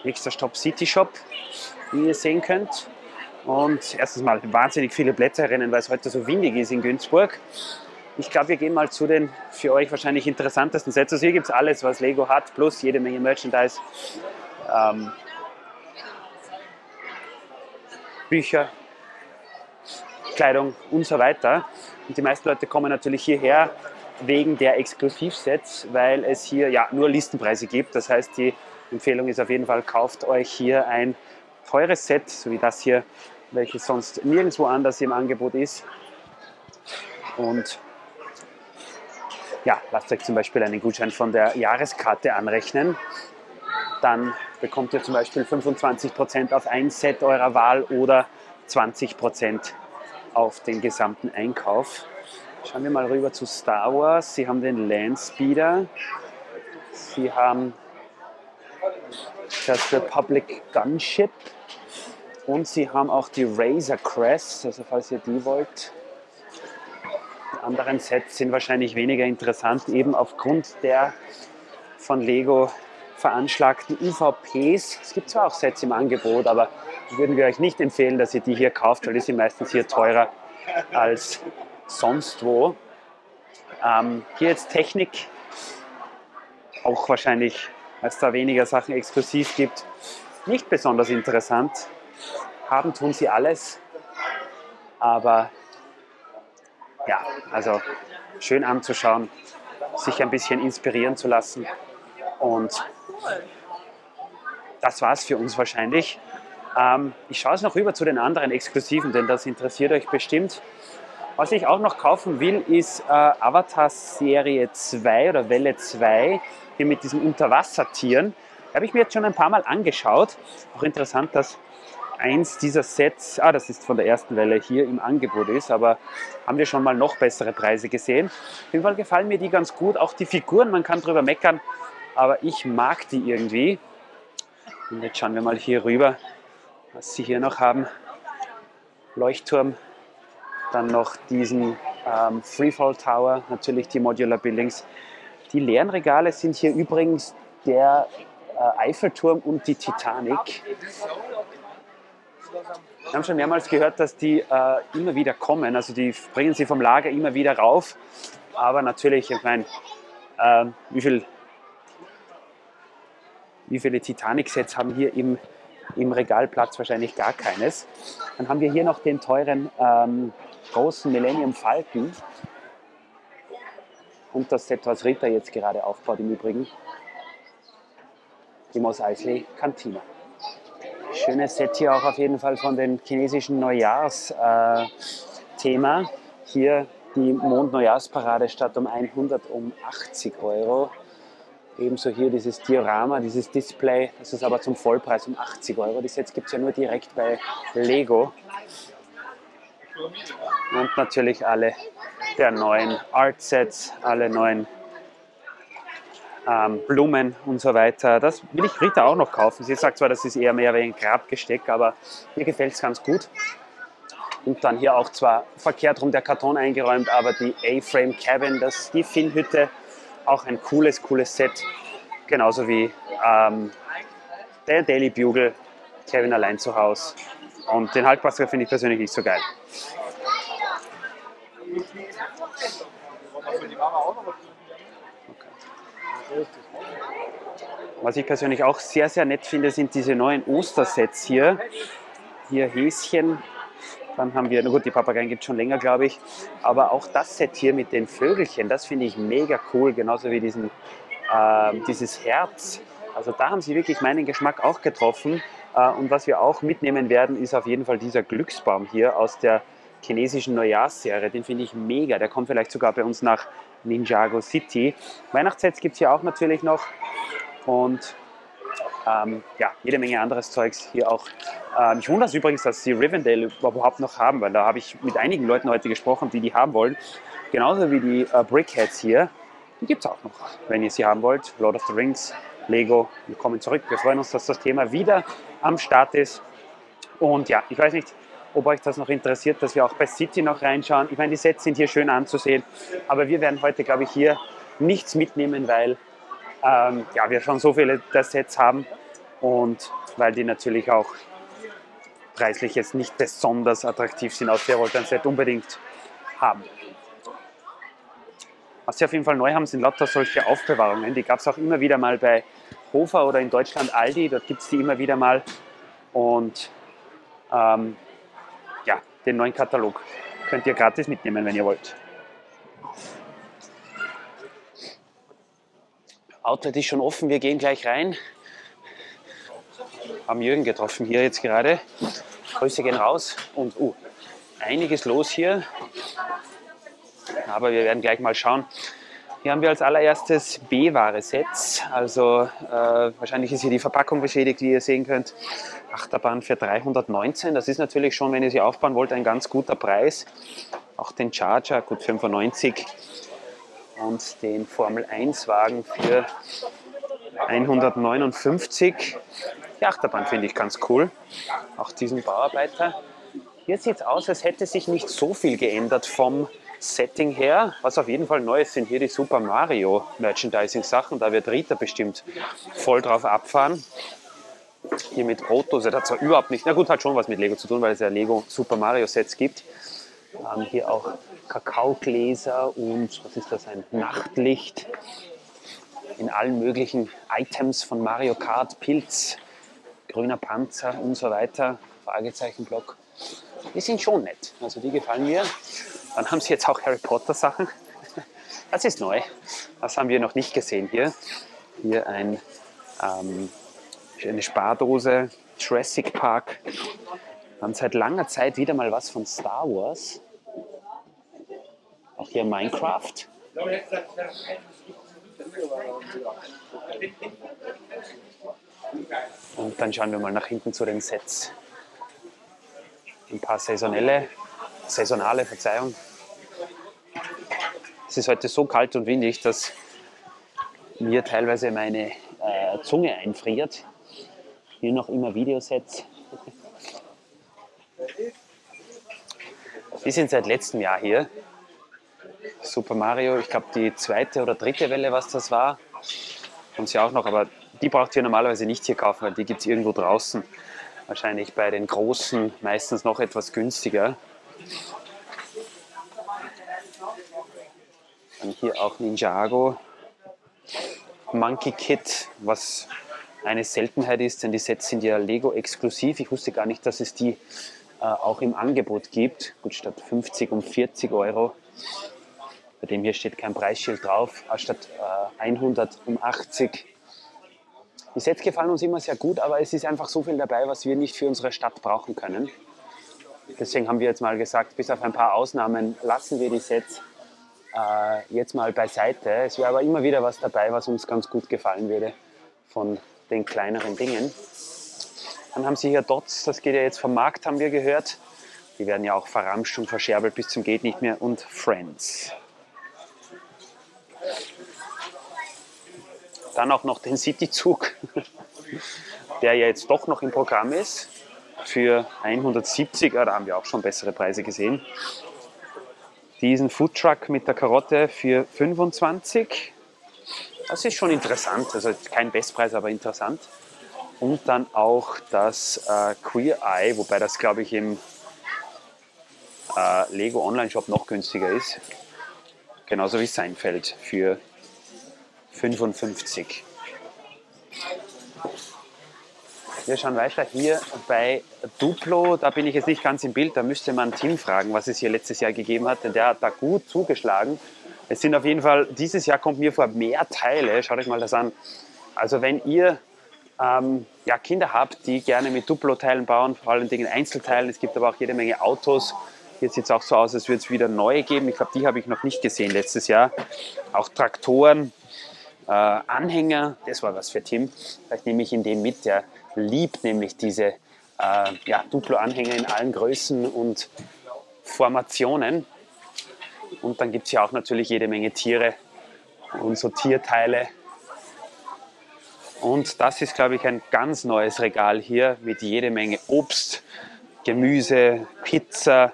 Nächster Stopp City Shop, wie ihr sehen könnt. Und erstens mal wahnsinnig viele Plätze rennen, weil es heute so windig ist in Günzburg. Ich glaube, wir gehen mal zu den für euch wahrscheinlich interessantesten Sets. Also hier gibt es alles, was Lego hat, plus jede Menge Merchandise, Bücher, Kleidung und so weiter. Und die meisten Leute kommen natürlich hierher wegen der Exklusivsets, weil es hier ja nur Listenpreise gibt. Das heißt, die Empfehlung ist auf jeden Fall, kauft euch hier ein teures Set, so wie das hier, welches sonst nirgendwo anders im Angebot ist. Und ja, lasst euch zum Beispiel einen Gutschein von der Jahreskarte anrechnen. Dann bekommt ihr zum Beispiel 25% auf ein Set eurer Wahl oder 20% auf den gesamten Einkauf. Schauen wir mal rüber zu Star Wars. Sie haben den Landspeeder. Sie haben das Republic Gunship. Und sie haben auch die Razor Crest, also falls ihr die wollt. Die anderen Sets sind wahrscheinlich weniger interessant, eben aufgrund der von Lego veranschlagten UVPs. Es gibt zwar auch Sets im Angebot, aber würden wir euch nicht empfehlen, dass ihr die hier kauft, weil die sind meistens hier teurer als sonst wo. Hier jetzt Technik, auch wahrscheinlich, weil es da weniger Sachen exklusiv gibt, nicht besonders interessant. Haben tun sie alles, aber ja, also schön anzuschauen, sich ein bisschen inspirieren zu lassen. Und das war es für uns wahrscheinlich. Ich schaue jetzt noch rüber zu den anderen Exklusiven, denn das interessiert euch bestimmt. Was ich auch noch kaufen will, ist Avatar Serie 2 oder Welle 2, hier mit diesen Unterwassertieren. Habe ich mir jetzt schon ein paar Mal angeschaut. Auch interessant, dass eins dieser Sets, das ist von der ersten Welle, hier im Angebot ist, aber haben wir schon mal noch bessere Preise gesehen. Auf jeden Fall gefallen mir die ganz gut, auch die Figuren, man kann drüber meckern, aber ich mag die irgendwie. Und jetzt schauen wir mal hier rüber, was sie hier noch haben. Leuchtturm, dann noch diesen Freefall Tower, natürlich die Modular Buildings. Die leeren Regale sind hier übrigens der Eiffelturm und die Titanic. Wir haben schon mehrmals gehört, dass die immer wieder kommen, also die bringen sie vom Lager immer wieder rauf. Aber natürlich, ich meine, wie viele Titanic-Sets haben hier im Regalplatz? Wahrscheinlich gar keines. Dann haben wir hier noch den teuren großen Millennium Falcon und das Set, was Rita jetzt gerade aufbaut im Übrigen, die Mos Eisley Cantina. Schönes Set hier auch auf jeden Fall von dem chinesischen Neujahrs-Thema. Hier die Mond-Neujahrsparade statt um 100 um 80 Euro. Ebenso hier dieses Diorama, dieses Display, das ist aber zum Vollpreis um 80 Euro. Die Sets gibt es ja nur direkt bei Lego. Und natürlich alle der neuen Art-Sets, alle neuen Blumen und so weiter. Das will ich Rita auch noch kaufen. Sie sagt zwar, das ist eher mehr wie ein Grabgesteck, aber mir gefällt es ganz gut. Und dann hier auch zwar verkehrt rum der Karton eingeräumt, aber die A-Frame Cabin, die Finnhütte, auch ein cooles Set. Genauso wie der Daily Bugle, Kevin allein zu Hause. Und den Hulkbuster finde ich persönlich nicht so geil. Was ich persönlich auch sehr, sehr nett finde, sind diese neuen Ostersets hier. Hier Häschen, dann haben wir, na gut, die Papageien gibt es schon länger, glaube ich, aber auch das Set hier mit den Vögelchen, das finde ich mega cool, genauso wie dieses Herz. Also da haben sie wirklich meinen Geschmack auch getroffen. Und was wir auch mitnehmen werden, ist auf jeden Fall dieser Glücksbaum hier aus der chinesischen Neujahrsserie. Den finde ich mega. Der kommt vielleicht sogar bei uns nach Ninjago City. Weihnachtssets gibt es hier auch natürlich noch. Und ja, jede Menge anderes Zeugs hier auch. Mich wundert es übrigens, dass sie Rivendell überhaupt noch haben, weil da habe ich mit einigen Leuten heute gesprochen, die die haben wollen. Genauso wie die Brickheads hier. Die gibt es auch noch, wenn ihr sie haben wollt. Lord of the Rings, Lego, willkommen zurück. Wir freuen uns, dass das Thema wieder am Start ist. Und ja, ich weiß nicht, ob euch das noch interessiert, dass wir auch bei City noch reinschauen. Ich meine, die Sets sind hier schön anzusehen, aber wir werden heute, glaube ich, hier nichts mitnehmen, weil ja, wir schon so viele der Sets haben und weil die natürlich auch preislich jetzt nicht besonders attraktiv sind, aus der wollte ein Set unbedingt haben. Was sie auf jeden Fall neu haben, sind lauter solche Aufbewahrungen. Die gab es auch immer wieder mal bei Hofer oder in Deutschland Aldi. Dort gibt es die immer wieder mal. Und ja, den neuen Katalog könnt ihr gratis mitnehmen, wenn ihr wollt. Outlet ist schon offen, wir gehen gleich rein. Haben Jürgen getroffen hier jetzt gerade. Grüße gehen raus und einiges los hier. Aber wir werden gleich mal schauen. Hier haben wir als allererstes B-Ware-Sets. Also wahrscheinlich ist hier die Verpackung beschädigt, wie ihr sehen könnt. Achterbahn für 319. Das ist natürlich schon, wenn ihr sie aufbauen wollt, ein ganz guter Preis. Auch den Charger, gut 95. Und den Formel-1-Wagen für 159. Die Achterbahn finde ich ganz cool. Auch diesen Bauarbeiter. Hier sieht es aus, als hätte sich nicht so viel geändert vom Setting her. Was auf jeden Fall neu ist, sind hier die Super Mario Merchandising-Sachen. Da wird Rita bestimmt voll drauf abfahren. Hier mit Protos, das hat zwar überhaupt nicht, na gut, hat schon was mit Lego zu tun, weil es ja Lego Super Mario Sets gibt. Hier auch Kakaogläser und was ist das, ein Nachtlicht in allen möglichen Items von Mario Kart, Pilz, grüner Panzer und so weiter, Fragezeichenblock. Die sind schon nett, also die gefallen mir. Dann haben sie jetzt auch Harry Potter Sachen. Das ist neu, das haben wir noch nicht gesehen hier. Hier eine Spardose, Jurassic Park. Dann seit langer Zeit wieder mal was von Star Wars. Auch hier Minecraft. Und dann schauen wir mal nach hinten zu den Sets. Ein paar saisonale, Verzeihung. Es ist heute so kalt und windig, dass mir teilweise meine Zunge einfriert. Hier noch immer Videosets. Die sind seit letztem Jahr hier. Super Mario, ich glaube die zweite oder dritte Welle, was das war. Und sie auch noch, aber die braucht ihr normalerweise nicht hier kaufen, weil die gibt es irgendwo draußen. Wahrscheinlich bei den Großen meistens noch etwas günstiger. Dann hier auch Ninjago. Monkey Kid, was eine Seltenheit ist, denn die Sets sind ja Lego-exklusiv. Ich wusste gar nicht, dass es die auch im Angebot gibt. Gut, statt 50 um 40 Euro. Bei dem hier steht kein Preisschild drauf, statt 100 um 80. Die Sets gefallen uns immer sehr gut, aber es ist einfach so viel dabei, was wir nicht für unsere Stadt brauchen können. Deswegen haben wir jetzt mal gesagt, bis auf ein paar Ausnahmen lassen wir die Sets jetzt mal beiseite. Es wäre aber immer wieder was dabei, was uns ganz gut gefallen würde von den kleineren Dingen. Dann haben sie hier Dots, das geht ja jetzt vom Markt, haben wir gehört. Die werden ja auch verramscht und verscherbelt bis zum geht nicht mehr. Und Friends. Dann auch noch den Cityzug, der ja jetzt doch noch im Programm ist. Für 170, da haben wir auch schon bessere Preise gesehen. Diesen Foodtruck mit der Karotte für 25. Das ist schon interessant, also kein Bestpreis, aber interessant. Und dann auch das Queer Eye, wobei das, glaube ich, im Lego Online-Shop noch günstiger ist. Genauso wie Seinfeld für 55. Wir schauen weiter hier bei Duplo. Da bin ich jetzt nicht ganz im Bild. Da müsste man Tim fragen, was es hier letztes Jahr gegeben hat. Denn der hat da gut zugeschlagen. Es sind auf jeden Fall, dieses Jahr kommt mir vor, mehr Teile. Schaut euch mal das an. Also wenn ihr ja, Kinder habt, die gerne mit Duplo-Teilen bauen, vor allen Dingen Einzelteilen. Es gibt aber auch jede Menge Autos. Hier sieht es auch so aus, als würde es wieder neue geben. Ich glaube, die habe ich noch nicht gesehen letztes Jahr. Auch Traktoren. Anhänger, das war was für Tim. Vielleicht nehme ich ihn den mit, der liebt nämlich diese ja, Duplo-Anhänger in allen Größen und Formationen. Und dann gibt es ja auch natürlich jede Menge Tiere und so Tierteile. Und das ist, glaube ich, ein ganz neues Regal hier mit jede Menge Obst Gemüse, Pizza.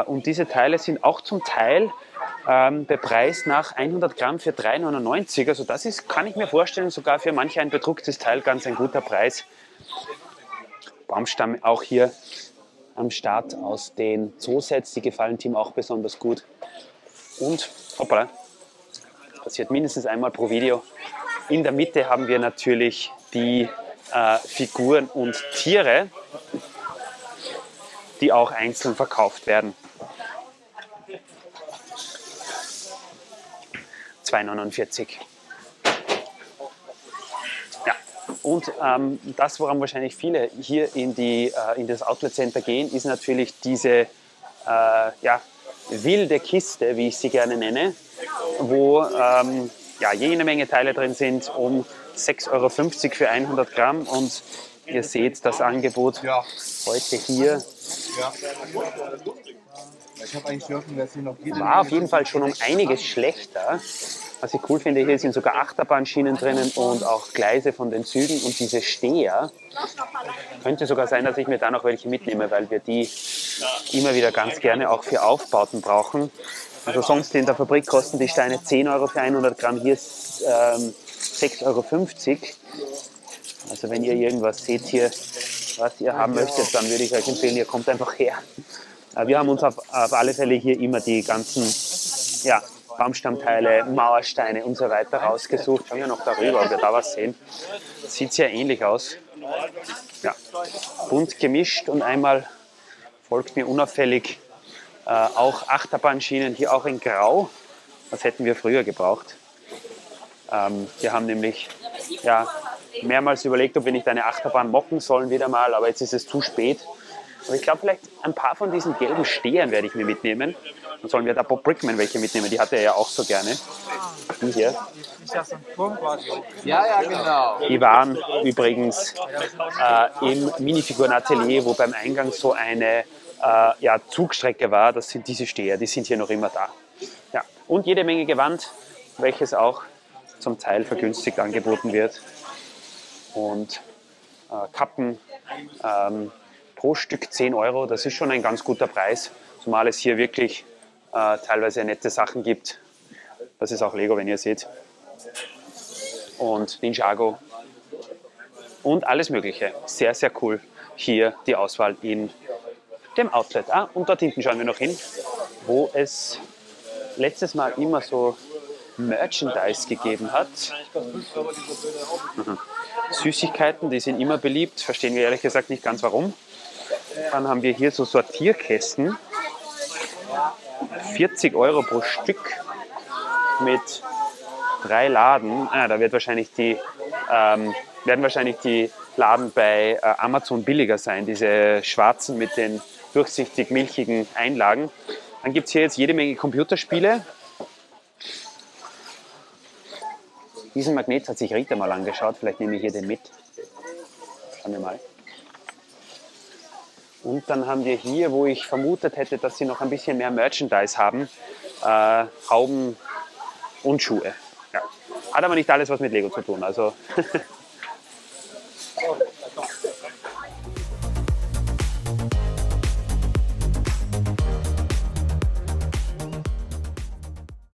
Und diese Teile sind auch zum Teil bepreist nach 100 Gramm für 3,99. Also das ist, kann ich mir vorstellen, sogar für manch ein bedrucktes Teil ganz ein guter Preis. Baumstamm auch hier am Start aus den Zoosets, die gefallen Tim auch besonders gut. Und, hoppala, das passiert mindestens einmal pro Video. In der Mitte haben wir natürlich die Figuren und Tiere, die auch einzeln verkauft werden. 2,49. Ja, und das, woran wahrscheinlich viele hier in das Outlet Center gehen, ist natürlich diese ja, wilde Kiste, wie ich sie gerne nenne, wo ja, jede Menge Teile drin sind, um 6,50 Euro für 100 Gramm. Und ihr seht das Angebot heute hier. War auf jeden Fall schon um einiges schlechter. Was ich cool finde, hier sind sogar Achterbahnschienen drinnen und auch Gleise von den Zügen und diese Steher. Könnte sogar sein, dass ich mir da noch welche mitnehme, weil wir die immer wieder ganz gerne auch für Aufbauten brauchen. Also sonst in der Fabrik kosten die Steine 10 Euro für 100 Gramm, hier 6,50 Euro. Also wenn ihr irgendwas seht hier, was ihr haben möchtet, dann würde ich euch empfehlen, ihr kommt einfach her. Wir haben uns auf alle Fälle hier immer die ganzen ja, Baumstammteile, Mauersteine und so weiter rausgesucht. Schauen wir noch darüber, ob wir da was sehen. Sieht sehr ähnlich aus. Ja, bunt gemischt und einmal folgt mir unauffällig auch Achterbahnschienen, hier auch in Grau. Das hätten wir früher gebraucht. Wir haben nämlich ja, mehrmals überlegt, ob wir nicht eine Achterbahn mocken sollen wieder mal, aber jetzt ist es zu spät. Aber ich glaube, vielleicht ein paar von diesen gelben Stehern werde ich mir mitnehmen. Dann sollen wir da Bob Brickman welche mitnehmen, die hatte er ja auch so gerne. Die hier. Ja, genau. Die waren übrigens im Minifigurenatelier, wo beim Eingang so eine ja, Zugstrecke war. Das sind diese Steher, die sind hier noch immer da. Ja. Und jede Menge Gewand, welches auch zum Teil vergünstigt angeboten wird. Und Kappen pro Stück 10 Euro, das ist schon ein ganz guter Preis, zumal es hier wirklich teilweise nette Sachen gibt. Das ist auch Lego, wenn ihr seht. Und Ninjago und alles Mögliche. Sehr, sehr cool hier die Auswahl in dem Outlet. Und dort hinten schauen wir noch hin, wo es letztes Mal immer so Merchandise gegeben hat. Süßigkeiten, die sind immer beliebt, verstehen wir ehrlich gesagt nicht ganz warum. Dann haben wir hier so Sortierkästen, 40 Euro pro Stück mit 3 Laden. Da wird wahrscheinlich werden wahrscheinlich die Laden bei Amazon billiger sein, diese schwarzen mit den durchsichtig milchigen Einlagen. Dann gibt es hier jetzt jede Menge Computerspiele. Diesen Magnet hat sich Rita mal angeschaut, vielleicht nehme ich hier den mit. Schauen wir mal. Und dann haben wir hier, wo ich vermutet hätte, dass sie noch ein bisschen mehr Merchandise haben, Hauben und Schuhe. Ja. Hat aber nicht alles was mit Lego zu tun. Also